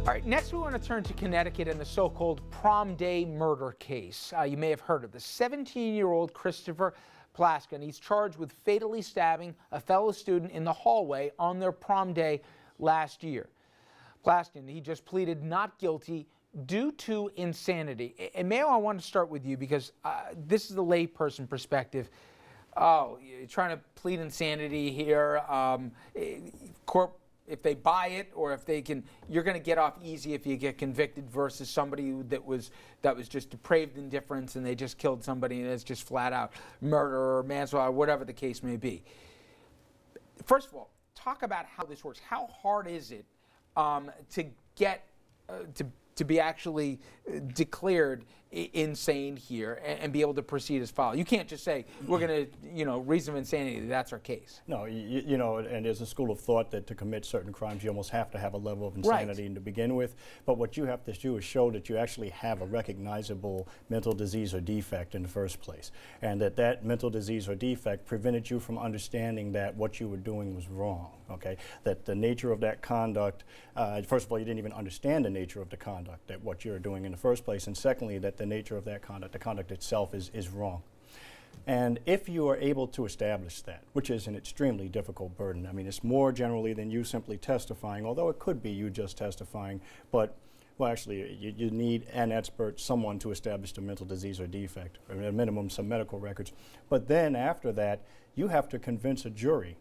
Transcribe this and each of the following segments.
All right, next we want to turn to Connecticut and the so-called prom day murder case. You may have heard of the 17-year-old Christopher Plaskin. He's charged with fatally stabbing a fellow student in the hallway on their prom day last year. Plaskin, he just pleaded not guilty due to insanity. And Mayo, I want to start with you because this is the layperson perspective. Oh, you're trying to plead insanity here. If they buy it, or if they can, you're going to get off easy if you get convicted versus somebody that was just depraved indifference and they just killed somebody and it's just flat out murder or manslaughter, whatever the case may be. First of all, talk about how this works. How hard is it to get to be actually declared insane here and be able to proceed as follows? You can't just say, we're going to, reason of insanity, that's our case. No, and there's a school of thought that to commit certain crimes, you almost have to have a level of insanity to begin with. But what you have to do is show that you actually have a recognizable mental disease or defect in the first place. And that mental disease or defect prevented you from understanding that what you were doing was wrong, okay? That the nature of that conduct, first of all, you didn't even understand the nature of the conduct, that what you're doing in the first place. And secondly, that the nature of that conduct, the conduct itself is wrong. And if you are able to establish that, which is an extremely difficult burden, I mean, it's more generally than you simply testifying, although it could be you just testifying, but, well, actually, you need an expert, someone to establish the mental disease or defect, or at a minimum, some medical records. But then after that, you have to convince a jury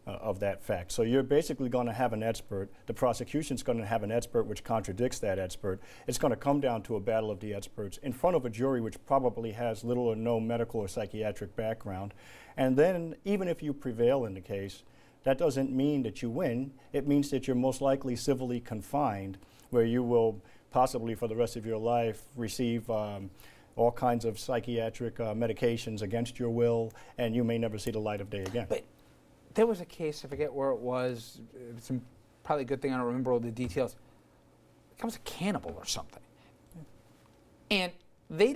of that fact. So you're basically going to have an expert. The prosecution's going to have an expert which contradicts that expert. It's going to come down to a battle of the experts in front of a jury which probably has little or no medical or psychiatric background. And then even if you prevail in the case, that doesn't mean that you win. It means that you're most likely civilly confined, where you will possibly for the rest of your life receive all kinds of psychiatric medications against your will, and you may never see the light of day again. But there was a case, I forget where it was, it's probably a good thing I don't remember all the details. It was a cannibal or something. And they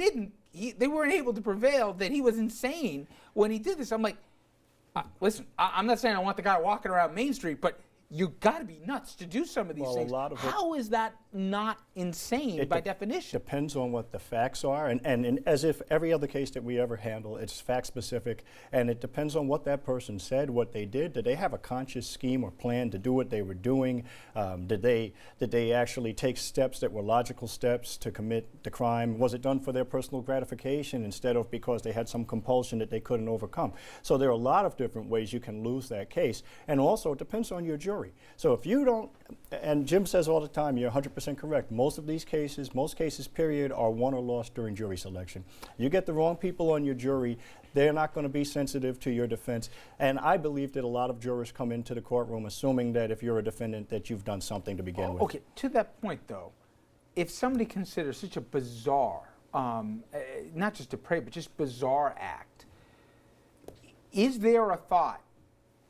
weren't able to prevail that he was insane when he did this. I'm like, listen, I'm not saying I want the guy walking around Main Street, but you got to be nuts to do some of these things. How is that not insane by definition? It depends on what the facts are, and as if every other case that we ever handle, it's fact specific, and it depends on what that person said, what they did. Did they have a conscious scheme or plan to do what they were doing? Did they actually take steps that were logical steps to commit the crime? Was it done for their personal gratification instead of because they had some compulsion that they couldn't overcome? So there are a lot of different ways you can lose that case, and also it depends on your jury. So if you don't, and Jim says all the time, you're 100% correct, most cases period, are won or lost during jury selection. You get the wrong people on your jury, they're not going to be sensitive to your defense. And I believe that a lot of jurors come into the courtroom assuming that if you're a defendant that you've done something to begin with. Okay, to that point though, if somebody considers such a bizarre, not just depraved, but just bizarre act, is there a thought,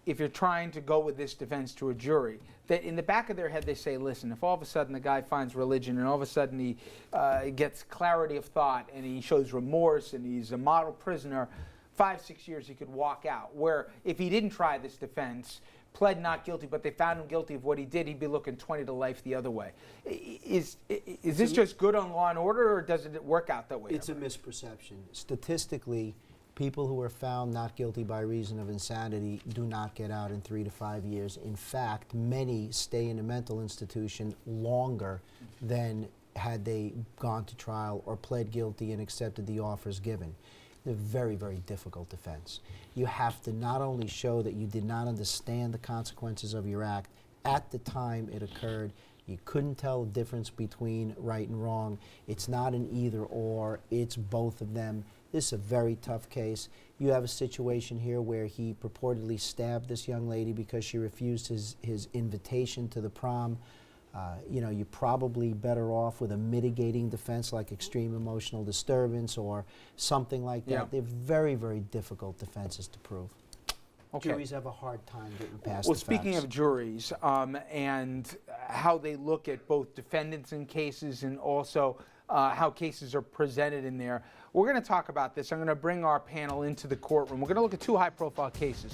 if you're trying to go with this defense to a jury, that in the back of their head they say, listen, if all of a sudden the guy finds religion and all of a sudden he gets clarity of thought and he shows remorse and he's a model prisoner, 5-6 years he could walk out. Where if he didn't try this defense, pled not guilty, but they found him guilty of what he did, he'd be looking 20 to life the other way. Is this just good on law and order, or does it work out that way? It's a misperception. Statistically, people who are found not guilty by reason of insanity do not get out in 3 to 5 years. In fact, many stay in a mental institution longer than had they gone to trial or pled guilty and accepted the offers given. It's a very, very difficult defense. You have to not only show that you did not understand the consequences of your act at the time it occurred, you couldn't tell the difference between right and wrong. It's not an either or, it's both of them. This is a very tough case. You have a situation here where he purportedly stabbed this young lady because she refused his invitation to the prom. You're probably better off with a mitigating defense like extreme emotional disturbance or something like that. Yeah. They're very, very difficult defenses to prove. Okay. Juries have a hard time getting past Well, the speaking facts. of juries and how they look at both defendants in cases and also how cases are presented in there, we're going to talk about this. I'm going to bring our panel into the courtroom. We're going to look at 2 high-profile cases.